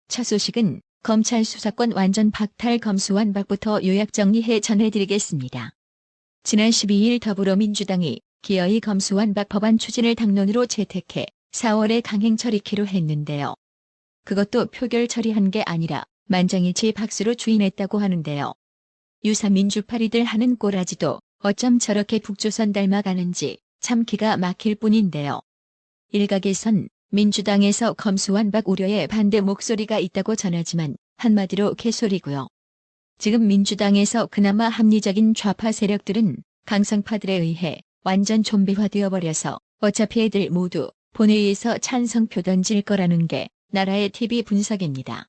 첫 소식은 검찰 수사권 완전 박탈 검수완박부터 요약 정리해 전해드리겠습니다. 지난 12일 더불어민주당이 기어이 검수완박 법안 추진을 당론으로 채택해 4월에 강행 처리키로 했는데요. 그것도 표결 처리한 게 아니라 만장일치 박수로 주인했다고 하는데요. 유사 민주파리들 하는 꼬라지도 어쩜 저렇게 북조선 닮아가는지 참 기가 막힐 뿐인데요. 일각에선 민주당에서 검수완박 우려에 반대 목소리가 있다고 전하지만 한마디로 개소리고요. 지금 민주당에서 그나마 합리적인 좌파 세력들은 강성파들에 의해 완전 좀비화되어 버려서 어차피 애들 모두 본회의에서 찬성표 던질 거라는 게 나라의 TV 분석입니다.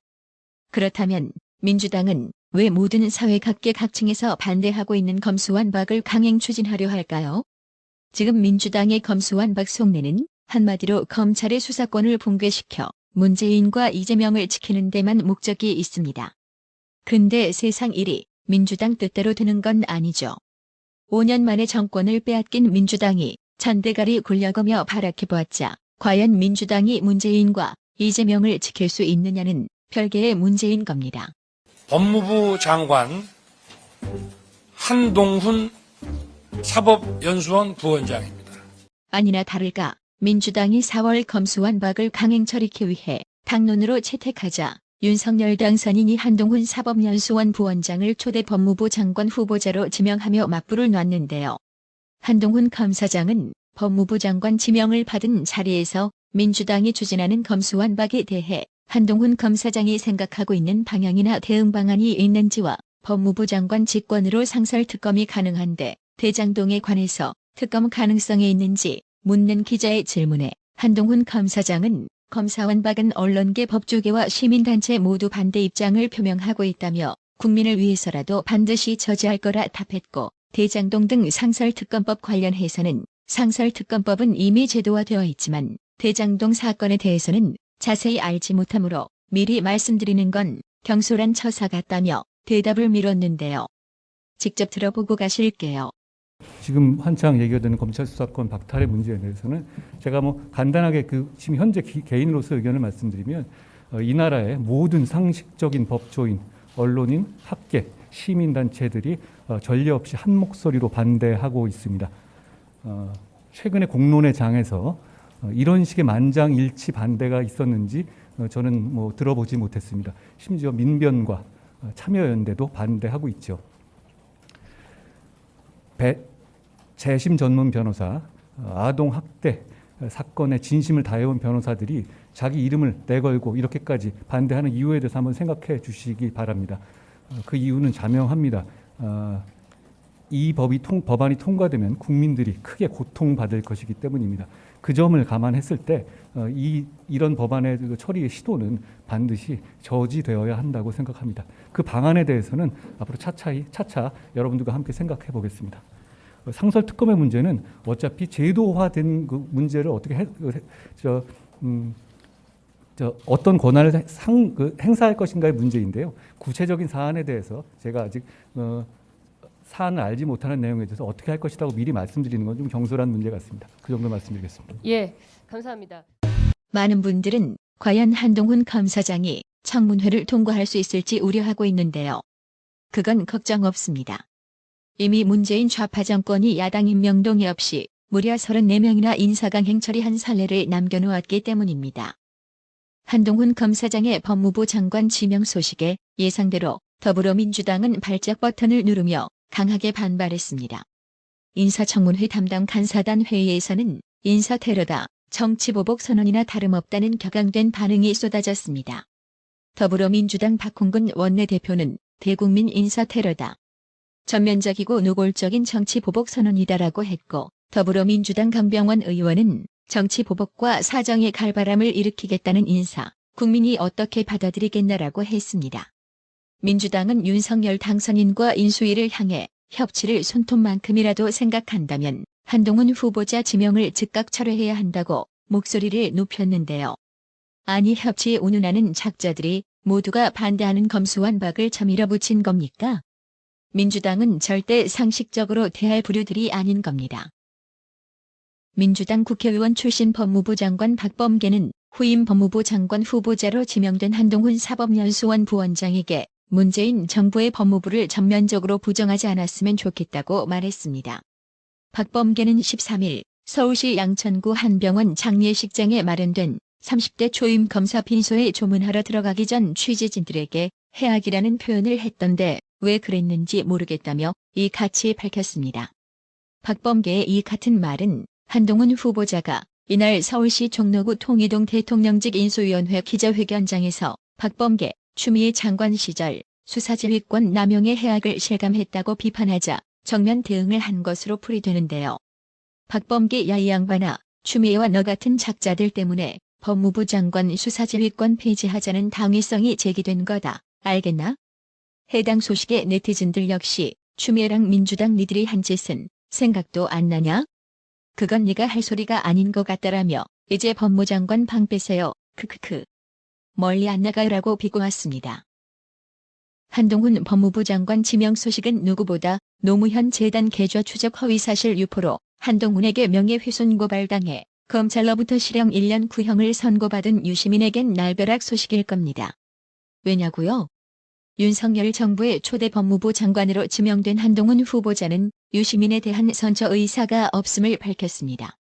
그렇다면 민주당은 왜 모든 사회 각계각층에서 반대하고 있는 검수완박을 강행 추진하려 할까요? 지금 민주당의 검수완박 속내는 한마디로 검찰의 수사권을 붕괴시켜 문재인과 이재명을 지키는 데만 목적이 있습니다. 근데 세상 일이 민주당 뜻대로 되는 건 아니죠. 5년 만에 정권을 빼앗긴 민주당이 잔대가리 굴려가며 발악해보았자 과연 민주당이 문재인과 이재명을 지킬 수 있느냐는 별개의 문제인 겁니다. 법무부 장관 한동훈 사법연수원 부원장입니다. 아니나 다를까 민주당이 4월 검수완박을 강행 처리하기 위해 당론으로 채택하자 윤석열 당선인이 한동훈 사법연수원 부원장을 초대 법무부 장관 후보자로 지명하며 맞불을 놨는데요. 한동훈 검사장은 법무부 장관 지명을 받은 자리에서 민주당이 추진하는 검수완박에 대해 한동훈 검사장이 생각하고 있는 방향이나 대응 방안이 있는지와 법무부 장관 직권으로 상설특검이 가능한데 대장동에 관해서 특검 가능성이 있는지 묻는 기자의 질문에 한동훈 검사장은 검사완박은 언론계 법조계와 시민단체 모두 반대 입장을 표명하고 있다며 국민을 위해서라도 반드시 저지할 거라 답했고 대장동 등 상설특검법 관련해서는 상설특검법은 이미 제도화되어 있지만 대장동 사건에 대해서는 자세히 알지 못하므로 미리 말씀드리는 건 경솔한 처사 같다며 대답을 미뤘는데요. 직접 들어보고 가실게요. 지금 한창 얘기가 되는 검찰 수사권 박탈의 문제에 대해서는 제가 간단하게 지금 현재 개인으로서 의견을 말씀드리면 이 나라의 모든 상식적인 법조인, 언론인, 학계, 시민단체들이 전례 없이 한 목소리로 반대하고 있습니다. 최근에 공론의 장에서 이런 식의 만장일치 반대가 있었는지 저는 들어보지 못했습니다. 심지어 민변과 참여연대도 반대하고 있죠. 재심 전문 변호사, 아동 학대 사건에 진심을 다해온 변호사들이 자기 이름을 내걸고 이렇게까지 반대하는 이유에 대해서 한번 생각해 주시기 바랍니다. 그 이유는 자명합니다. 이 법안이 통과되면 국민들이 크게 고통받을 것이기 때문입니다. 그 점을 감안했을 때 이런 법안의 처리의 시도는 반드시 저지되어야 한다고 생각합니다. 그 방안에 대해서는 앞으로 차차 여러분들과 함께 생각해 보겠습니다. 상설특검의 문제는 어차피 제도화된 그 문제를 어떻게 어떤 권한을 행사할 것인가의 문제인데요. 구체적인 사안에 대해서 제가 아직 사안을 알지 못하는 내용에 대해서 어떻게 할 것이라고 미리 말씀드리는 건 좀 경솔한 문제 같습니다. 그 정도 말씀드리겠습니다. 예, 감사합니다. 많은 분들은 과연 한동훈 검사장이 청문회를 통과할 수 있을지 우려하고 있는데요. 그건 걱정 없습니다. 이미 문재인 좌파 정권이 야당 임명동의 없이 무려 34명이나 인사강행 처리한 사례를 남겨놓았기 때문입니다. 한동훈 검사장의 법무부 장관 지명 소식에 예상대로 더불어민주당은 발작 버튼을 누르며 강하게 반발했습니다. 인사청문회 담당 간사단 회의에서는 인사테러다, 정치보복 선언이나 다름없다는 격앙된 반응이 쏟아졌습니다. 더불어민주당 박홍근 원내대표는 대국민 인사테러다, 전면적이고 노골적인 정치보복 선언이다라고 했고 더불어민주당 강병원 의원은 정치보복과 사정의 갈바람을 일으키겠다는 인사, 국민이 어떻게 받아들이겠나라고 했습니다. 민주당은 윤석열 당선인과 인수위를 향해 협치를 손톱만큼이라도 생각한다면 한동훈 후보자 지명을 즉각 철회해야 한다고 목소리를 높였는데요. 아니 협치에 운운하는 작자들이 모두가 반대하는 검수완박을 참 밀어붙인 겁니까? 민주당은 절대 상식적으로 대할 부류들이 아닌 겁니다. 민주당 국회의원 출신 법무부 장관 박범계는 후임 법무부 장관 후보자로 지명된 한동훈 사법연수원 부원장에게 문재인 정부의 법무부를 전면적으로 부정하지 않았으면 좋겠다고 말했습니다. 박범계는 13일 서울시 양천구 한 병원 장례식장에 마련된 30대 초임 검사 빈소에 조문하러 들어가기 전 취재진들에게 해악이라는 표현을 했던데 왜 그랬는지 모르겠다며 이 같이 밝혔습니다. 박범계의 이 같은 말은 한동훈 후보자가 이날 서울시 종로구 통이동 대통령직 인수위원회 기자회견장에서 박범계, 추미애 장관 시절 수사지휘권 남용의 해악을 실감했다고 비판하자 정면 대응을 한 것으로 풀이되는데요. 박범계 야 이 양반아, 추미애와 너 같은 작자들 때문에 법무부 장관 수사지휘권 폐지하자는 당위성이 제기된 거다. 알겠나? 해당 소식에 네티즌들 역시 추미애랑 민주당 니들이 한 짓은 생각도 안 나냐? 그건 네가 할 소리가 아닌 것 같다라며 이제 법무장관 방 빼세요. 크크크. 멀리 안 나가요라고 비꼬았습니다. 한동훈 법무부 장관 지명 소식은 누구보다 노무현 재단 계좌 추적 허위사실 유포로 한동훈에게 명예훼손 고발당해 검찰로부터 실형 1년 구형을 선고받은 유시민에겐 날벼락 소식일 겁니다. 왜냐고요? 윤석열 정부의 초대 법무부 장관으로 지명된 한동훈 후보자는 유시민에 대한 선처 의사가 없음을 밝혔습니다.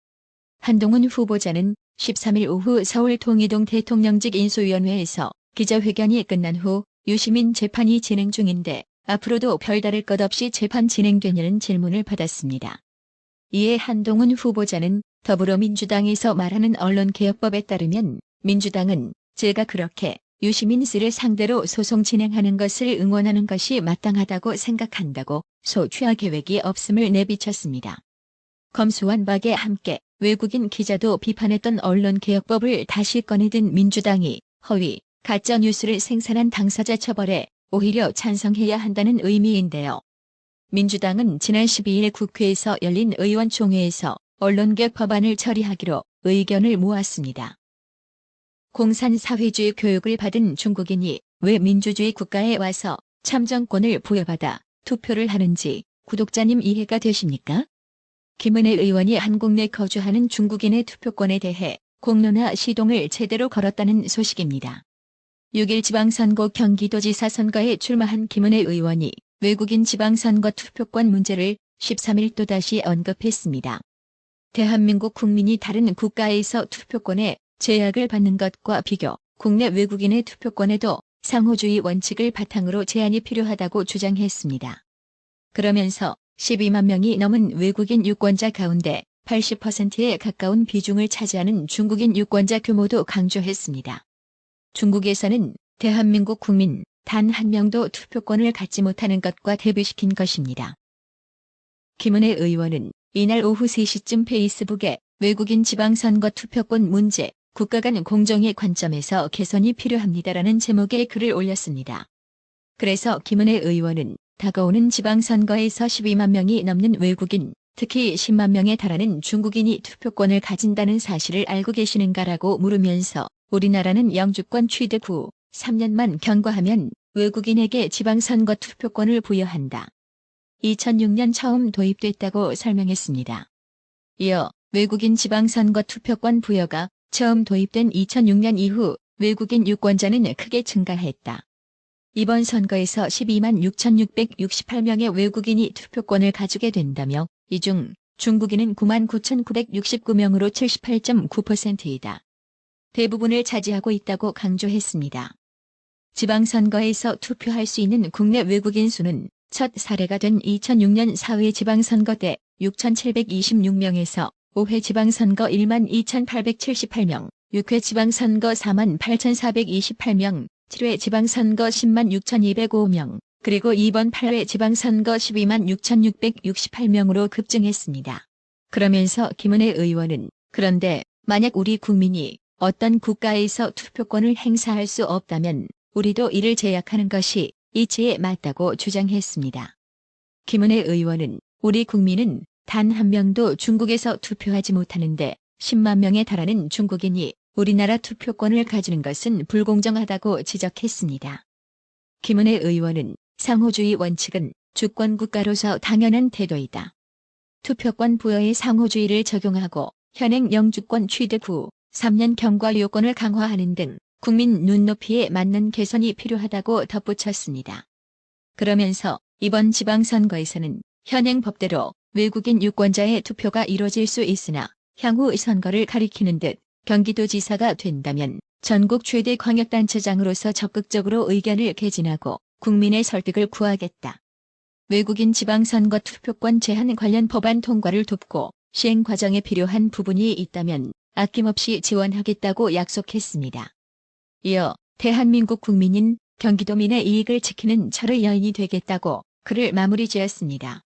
한동훈 후보자는 13일 오후 서울 통이동 대통령직 인수위원회에서 기자회견이 끝난 후 유시민 재판이 진행 중인데 앞으로도 별다를 것 없이 재판 진행되냐는 질문을 받았습니다. 이에 한동훈 후보자는 더불어민주당에서 말하는 언론개혁법에 따르면 민주당은 제가 그렇게 유시민 씨를 상대로 소송 진행하는 것을 응원하는 것이 마땅하다고 생각한다고 소취하 계획이 없음을 내비쳤습니다. 검수완박에 함께 외국인 기자도 비판했던 언론개혁법을 다시 꺼내든 민주당이 허위, 가짜뉴스를 생산한 당사자 처벌에 오히려 찬성해야 한다는 의미인데요. 민주당은 지난 12일 국회에서 열린 의원총회에서 언론개혁 법안을 처리하기로 의견을 모았습니다. 공산사회주의 교육을 받은 중국인이 왜 민주주의 국가에 와서 참정권을 부여받아 투표를 하는지 구독자님 이해가 되십니까? 김은혜 의원이 한국 내 거주하는 중국인의 투표권에 대해 공론화 시동을 제대로 걸었다는 소식입니다. 6일 지방선거 경기도지사 선거에 출마한 김은혜 의원이 외국인 지방선거 투표권 문제를 13일 또다시 언급했습니다. 대한민국 국민이 다른 국가에서 투표권에 제약을 받는 것과 비교, 국내 외국인의 투표권에도 상호주의 원칙을 바탕으로 제한이 필요하다고 주장했습니다. 그러면서 12만 명이 넘은 외국인 유권자 가운데 80%에 가까운 비중을 차지하는 중국인 유권자 규모도 강조했습니다. 중국에서는 대한민국 국민 단 한 명도 투표권을 갖지 못하는 것과 대비시킨 것입니다. 김은혜 의원은 이날 오후 3시쯤 페이스북에 외국인 지방선거 투표권 문제, 국가 간 공정의 관점에서 개선이 필요합니다라는 제목의 글을 올렸습니다. 그래서 김은혜 의원은 다가오는 지방선거에서 12만 명이 넘는 외국인, 특히 10만 명에 달하는 중국인이 투표권을 가진다는 사실을 알고 계시는가라고 물으면서 우리나라는 영주권 취득 후 3년만 경과하면 외국인에게 지방선거 투표권을 부여한다. 2006년 처음 도입됐다고 설명했습니다. 이어 외국인 지방선거 투표권 부여가 처음 도입된 2006년 이후 외국인 유권자는 크게 증가했다. 이번 선거에서 12만 6,668명의 외국인이 투표권을 가지게 된다며 이 중 중국인은 9만 9,969명으로 78.9%이다. 대부분을 차지하고 있다고 강조했습니다. 지방선거에서 투표할 수 있는 국내 외국인 수는 첫 사례가 된 2006년 4회 지방선거 때 6,726명에서 5회 지방선거 1만 2,878명, 6회 지방선거 4만 8,428명, 7회 지방선거 10만 6,205명, 그리고 이번 8회 지방선거 12만 6,668명으로 급증했습니다. 그러면서 김은혜 의원은 그런데 만약 우리 국민이 어떤 국가에서 투표권을 행사할 수 없다면 우리도 이를 제약하는 것이 이치에 맞다고 주장했습니다. 김은혜 의원은 우리 국민은 단 한 명도 중국에서 투표하지 못하는데 10만 명에 달하는 중국인이 우리나라 투표권을 가지는 것은 불공정하다고 지적했습니다. 김은혜 의원은 상호주의 원칙은 주권국가로서 당연한 태도이다. 투표권 부여에 상호주의를 적용하고 현행 영주권 취득 후 3년 경과 요건을 강화하는 등 국민 눈높이에 맞는 개선이 필요하다고 덧붙였습니다. 그러면서 이번 지방선거에서는 현행 법대로 외국인 유권자의 투표가 이뤄질 수 있으나 향후 선거를 가리키는 듯 경기도지사가 된다면 전국 최대 광역단체장으로서 적극적으로 의견을 개진하고 국민의 설득을 구하겠다. 외국인 지방선거 투표권 제한 관련 법안 통과를 돕고 시행 과정에 필요한 부분이 있다면 아낌없이 지원하겠다고 약속했습니다. 이어 대한민국 국민인 경기도민의 이익을 지키는 철의 여인이 되겠다고 글을 마무리 지었습니다.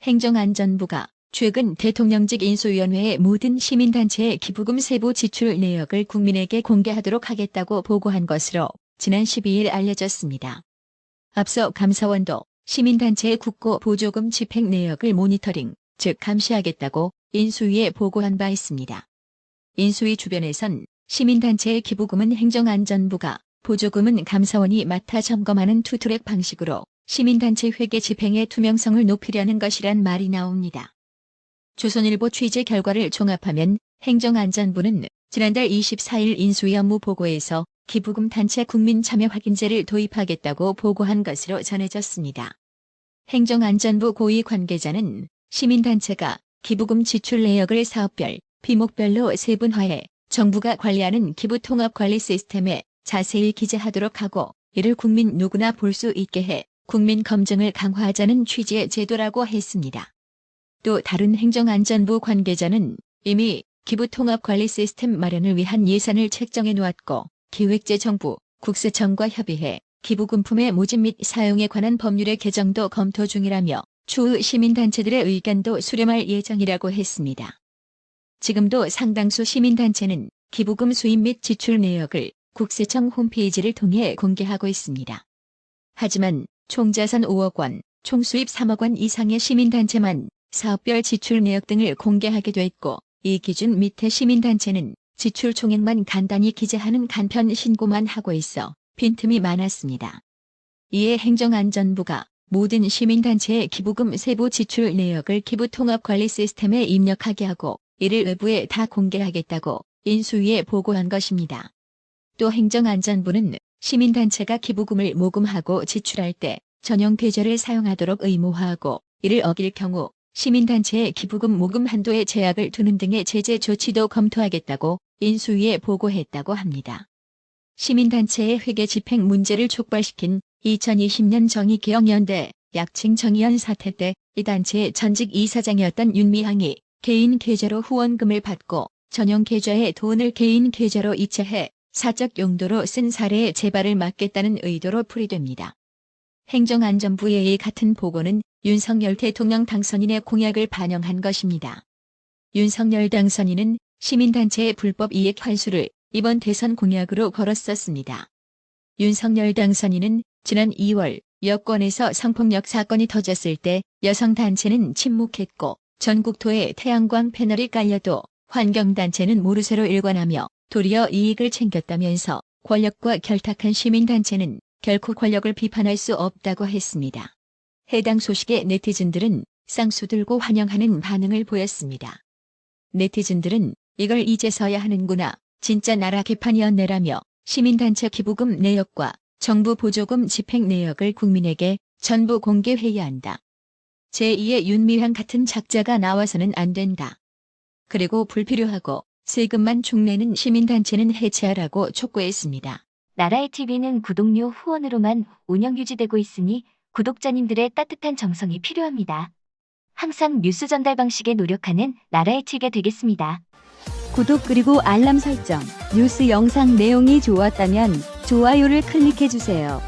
행정안전부가 최근 대통령직 인수위원회에 모든 시민단체의 기부금 세부 지출 내역을 국민에게 공개하도록 하겠다고 보고한 것으로 지난 12일 알려졌습니다. 앞서 감사원도 시민단체의 국고 보조금 집행 내역을 모니터링, 즉 감시하겠다고 인수위에 보고한 바 있습니다. 인수위 주변에선 시민단체의 기부금은 행정안전부가, 보조금은 감사원이 맡아 점검하는 투트랙 방식으로 시민단체 회계 집행의 투명성을 높이려는 것이란 말이 나옵니다. 조선일보 취재 결과를 종합하면 행정안전부는 지난달 24일 인수위 업무 보고에서 기부금 단체 국민 참여 확인제를 도입하겠다고 보고한 것으로 전해졌습니다. 행정안전부 고위 관계자는 시민단체가 기부금 지출 내역을 사업별, 비목별로 세분화해 정부가 관리하는 기부통합관리 시스템에 자세히 기재하도록 하고 이를 국민 누구나 볼 수 있게 해 국민 검증을 강화하자는 취지의 제도라고 했습니다. 또 다른 행정안전부 관계자는 이미 기부통합관리 시스템 마련을 위한 예산을 책정해 놓았고 기획재정부, 국세청과 협의해 기부금품의 모집 및 사용에 관한 법률의 개정도 검토 중이라며 추후 시민단체들의 의견도 수렴할 예정이라고 했습니다. 지금도 상당수 시민단체는 기부금 수입 및 지출 내역을 국세청 홈페이지를 통해 공개하고 있습니다. 하지만 총자산 5억 원, 총수입 3억 원 이상의 시민단체만 사업별 지출 내역 등을 공개하게 돼 있고 이 기준 밑에 시민단체는 지출 총액만 간단히 기재하는 간편 신고만 하고 있어 빈틈이 많았습니다. 이에 행정안전부가 모든 시민단체의 기부금 세부 지출 내역을 기부통합관리 시스템에 입력하게 하고 이를 외부에 다 공개하겠다고 인수위에 보고한 것입니다. 또 행정안전부는 시민단체가 기부금을 모금하고 지출할 때 전용 계좌를 사용하도록 의무화하고 이를 어길 경우 시민단체의 기부금 모금 한도에 제약을 두는 등의 제재 조치도 검토하겠다고 인수위에 보고했다고 합니다. 시민단체의 회계 집행 문제를 촉발시킨 2020년 정의기억연대 약칭 정의연 사태 때 이 단체의 전직 이사장이었던 윤미향이 개인 계좌로 후원금을 받고 전용 계좌에 돈을 개인 계좌로 이체해 사적 용도로 쓴 사례의 재발을 막겠다는 의도로 풀이됩니다. 행정안전부의 이 같은 보고는 윤석열 대통령 당선인의 공약을 반영한 것입니다. 윤석열 당선인은 시민단체의 불법 이익 환수를 이번 대선 공약으로 걸었었습니다. 윤석열 당선인은 지난 2월 여권에서 성폭력 사건이 터졌을 때 여성단체는 침묵했고 전국토에 태양광 패널이 깔려도 환경단체는 모르쇠로 일관하며 도리어 이익을 챙겼다면서 권력과 결탁한 시민단체는 결코 권력을 비판할 수 없다고 했습니다. 해당 소식에 네티즌들은 쌍수 들고 환영하는 반응을 보였습니다. 네티즌들은 이걸 이제서야 하는구나, 진짜 나라 개판이었네라며 시민단체 기부금 내역과 정부 보조금 집행 내역을 국민에게 전부 공개해야 한다. 제2의 윤미향 같은 작자가 나와서는 안 된다. 그리고 불필요하고 세금만 축내는 시민단체는 해체하라고 촉구했습니다. 나라의 TV는 구독료 후원으로만 운영 유지되고 있으니 구독자님들의 따뜻한 정성이 필요합니다. 항상 뉴스 전달 방식에 노력하는 나라의 TV가 되겠습니다. 구독 그리고 알람 설정, 뉴스 영상 내용이 좋았다면 좋아요를 클릭해주세요.